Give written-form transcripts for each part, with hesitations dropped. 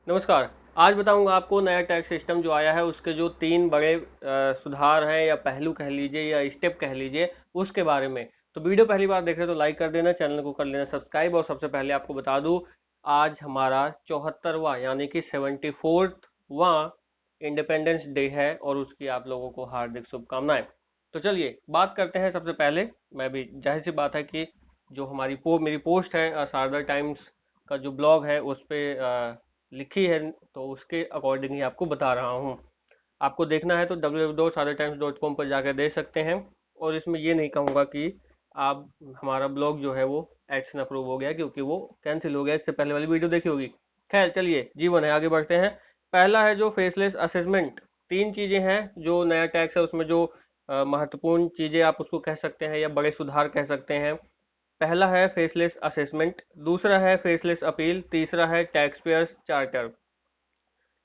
नमस्कार। आज बताऊंगा आपको नया टैक्स सिस्टम जो आया है उसके जो तीन बड़े सुधार हैं या पहलू कह लीजिए या स्टेप कह लीजिए उसके बारे में। तो वीडियो पहली बार देख रहे हो तो लाइक कर देना, चैनल को कर लेना सब्सक्राइब। और सबसे पहले आपको बता दूं, आज हमारा 74वां यानी कि 74वां इंडिपेंडेंस डे है और उसकी आप लोगों को हार्दिक शुभकामनाएं। तो चलिए बात करते हैं। सबसे पहले मैं भी, जाहिर सी बात है कि जो मेरी पोस्ट है शारदा टाइम्स का जो ब्लॉग है उस पे लिखी है, तो उसके अकॉर्डिंग ही आपको बता रहा हूँ। आपको देखना है तो www.saratimes.com पर जाकर देख सकते हैं। और इसमें ये नहीं कहूँगा कि आप हमारा ब्लॉग जो है वो एक्शन अप्रूव हो गया, क्योंकि वो कैंसिल हो गया। इससे पहले वाली वीडियो देखी होगी। खैर चलिए, जीवन है, आगे बढ़ते हैं। पहला है जो फेसलेस असेसमेंट। तीन चीजें हैं जो नया टैक्स है उसमें, जो महत्वपूर्ण चीजें आप उसको कह सकते हैं या बड़े सुधार कह सकते हैं। पहला है फेसलेस असेसमेंट, दूसरा है फेसलेस अपील, तीसरा है टैक्स पेयर्स चार्टर।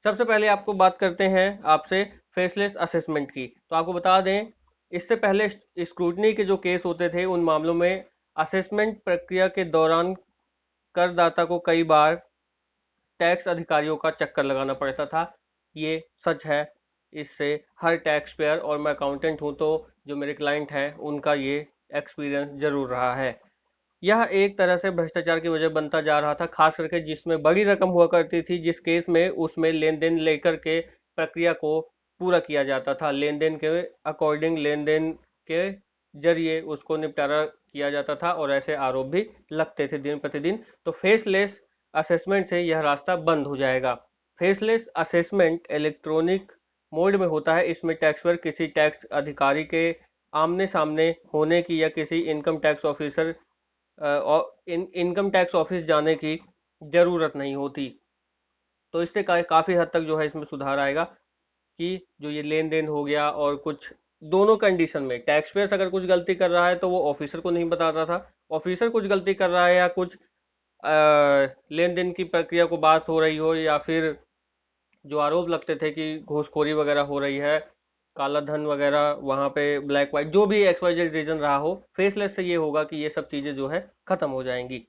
सबसे पहले आपको बात करते हैं आपसे फेसलेस असेसमेंट की। तो आपको बता दें, इससे पहले स्क्रूटनी के जो केस होते थे उन मामलों में असेसमेंट प्रक्रिया के दौरान करदाता को कई बार टैक्स अधिकारियों का चक्कर लगाना पड़ता था। ये सच है। इससे हर टैक्स पेयर, और मैं अकाउंटेंट हूं तो जो मेरे क्लाइंट हैं उनका ये एक्सपीरियंस जरूर रहा है। यह एक तरह से भ्रष्टाचार की वजह बनता जा रहा था, खास करके जिसमें बड़ी रकम हुआ करती थी, जिस केस में उसमें लेन देन लेकर के प्रक्रिया को पूरा किया जाता था। लेन देन के अकॉर्डिंग, लेन देन के जरिए उसको निपटारा किया जाता था और ऐसे आरोप भी लगते थे दिन प्रतिदिन। तो फेसलेस असेसमेंट से यह रास्ता बंद हो जाएगा। फेसलेस असेसमेंट इलेक्ट्रॉनिक मोड में होता है। इसमें टैक्स पर किसी टैक्स अधिकारी के आमने सामने होने की या किसी इनकम टैक्स ऑफिसर और इनकम टैक्स ऑफिस जाने की जरूरत नहीं होती। तो इससे काफी हद तक जो है इसमें सुधार आएगा कि जो ये लेन देन हो गया और कुछ, दोनों कंडीशन में टैक्स पेयर अगर कुछ गलती कर रहा है तो वो ऑफिसर को नहीं बताता था। ऑफिसर कुछ गलती कर रहा है या कुछ लेन देन की प्रक्रिया को बात हो रही हो, या फिर जो आरोप लगते थे कि घूसखोरी वगैरह हो रही है, काला धन वगैरह, वहां पे ब्लैक व्हाइट, जो भी एक्स वाई जेड रीजन रहा हो, फेसलेस से ये होगा कि ये सब चीजें जो है खत्म हो जाएंगी।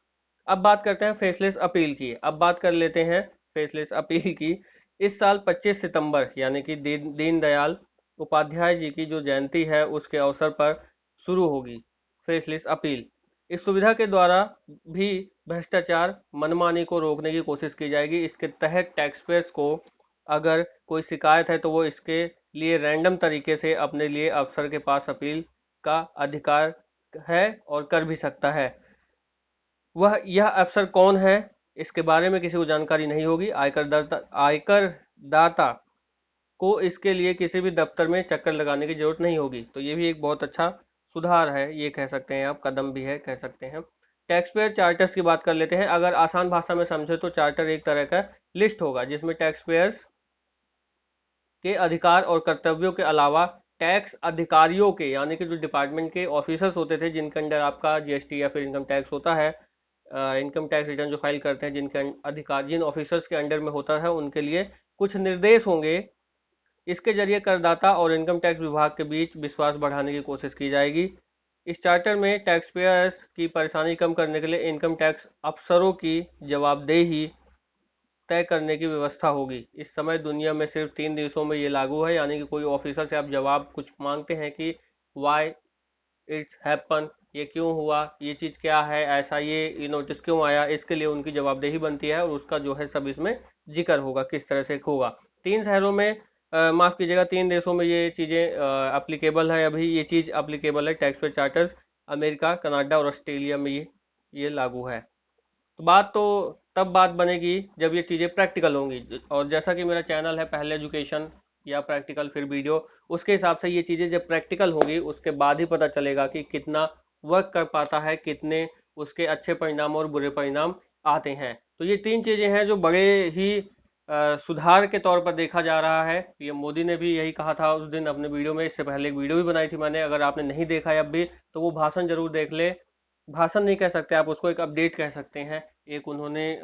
अब बात करते हैं फेसलेस अपील की। अब बात कर लेते हैं फेसलेस अपील की। इस साल 25 सितंबर यानी कि दीनदयाल उपाध्याय जी की जो जयंती है उसके अवसर पर शुरू होगी फेसलेस अपील। इस सुविधा के द्वारा भी भ्रष्टाचार, मनमानी को रोकने की कोशिश की जाएगी। इसके तहत टैक्स पेयर्स को अगर कोई शिकायत है तो वो इसके लिए रैंडम तरीके से अपने लिए अफसर के पास अपील का अधिकार है और कर भी सकता है। वह यह अफसर कौन है, इसके बारे में किसी को जानकारी नहीं होगी। आयकर दाता को इसके लिए किसी भी दफ्तर में चक्कर लगाने की जरूरत नहीं होगी। तो ये भी एक बहुत अच्छा सुधार है, ये कह सकते हैं आप, कदम भी है कह सकते हैं। टैक्स पेयर चार्टर्स की बात कर लेते हैं। अगर आसान भाषा में समझे तो चार्टर एक तरह का लिस्ट होगा जिसमें टैक्स पेयर्स के अधिकार और कर्तव्यों के अलावा टैक्स अधिकारियों के, यानी कि जो डिपार्टमेंट के ऑफिसर्स होते थे जिनके अंडर आपका जीएसटी या फिर इनकम टैक्स होता है, इनकम टैक्स रिटर्न जो फाइल करते हैं, जिनके अधिकार जिन ऑफिसर्स के अंडर में होता है उनके लिए कुछ निर्देश होंगे। इसके जरिए करदाता और इनकम टैक्स विभाग के बीच विश्वास बढ़ाने की कोशिश की जाएगी। इस चार्टर में टैक्स पेयर्स की परेशानी कम करने के लिए इनकम टैक्स अफसरों की जवाबदेही तय करने की व्यवस्था होगी। इस समय दुनिया में सिर्फ 3 देशों में ये लागू है, यानी कि कोई ऑफिसर से आप जवाब कुछ मांगते हैं कि वाई इट्स हैपन, ये क्यों हुआ, ये चीज क्या है, ऐसा ये नोटिस क्यों आया, इसके लिए उनकी जवाबदेही बनती है और उसका जो है सब इसमें जिक्र होगा किस तरह से होगा। 3 शहरों में, माफ कीजिएगा, 3 देशों में ये चीजें अप्लीकेबल है। अभी ये चीज अप्लीकेबल है टैक्स पे चार्टर्स, अमेरिका, कनाडा और ऑस्ट्रेलिया में ये लागू है। तो बात तो तब बात बनेगी जब ये चीज़ें प्रैक्टिकल होंगी। और जैसा कि मेरा चैनल है पहले एजुकेशन या प्रैक्टिकल फिर वीडियो, उसके हिसाब से ये चीज़ें जब प्रैक्टिकल होगी उसके बाद ही पता चलेगा कि कितना वर्क कर पाता है, कितने उसके अच्छे परिणाम और बुरे परिणाम आते हैं। तो ये 3 चीज़ें हैं जो बड़े ही सुधार के तौर पर देखा जा रहा है। ये मोदी ने भी यही कहा था उस दिन अपने वीडियो में। इससे पहले एक वीडियो भी बनाई थी मैंने, अगर आपने नहीं देखा है अब भी तो वो भाषण जरूर देख ले। भाषण नहीं कह सकते आप उसको, एक अपडेट कह सकते हैं। एक उन्होंने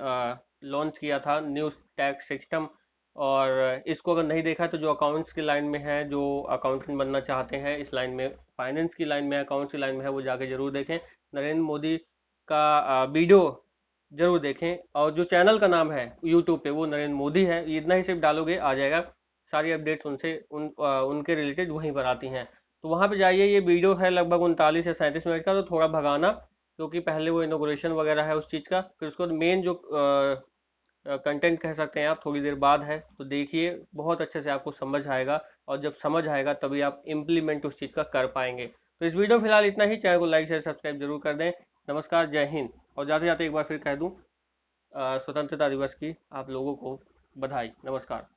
लॉन्च किया था न्यूज टैक्स सिस्टम। और इसको अगर नहीं देखा तो जो अकाउंट्स की लाइन में है, जो अकाउंटेंट बनना चाहते हैं इस लाइन में, फाइनेंस की लाइन में, अकाउंट्स की लाइन में है, वो जाके जरूर देखें। नरेंद्र मोदी का वीडियो जरूर देखें। और जो चैनल का नाम है यूट्यूब पे वो नरेंद्र मोदी है, इतना ही सिर्फ डालोगे आ जाएगा, सारी अपडेट्स उनके रिलेटेड वहीं पर आती हैं। तो वहां पे जाइए। ये वीडियो है लगभग 39 या 37 मिनट का, तो थोड़ा भगाना, क्योंकि पहले वो इनोग्रेशन वगैरह है उस चीज़ का, फिर उसको मेन जो कंटेंट कह सकते हैं आप, थोड़ी देर बाद है। तो देखिए, बहुत अच्छे से आपको समझ आएगा, और जब समझ आएगा तभी आप इम्प्लीमेंट उस चीज़ का कर पाएंगे। तो इस वीडियो फिलहाल इतना ही। चैनल को लाइक शेयर सब्सक्राइब जरूर कर दें। नमस्कार, जय हिंद। और जाते जाते एक बार फिर कह दूं, स्वतंत्रता दिवस की आप लोगों को बधाई। नमस्कार।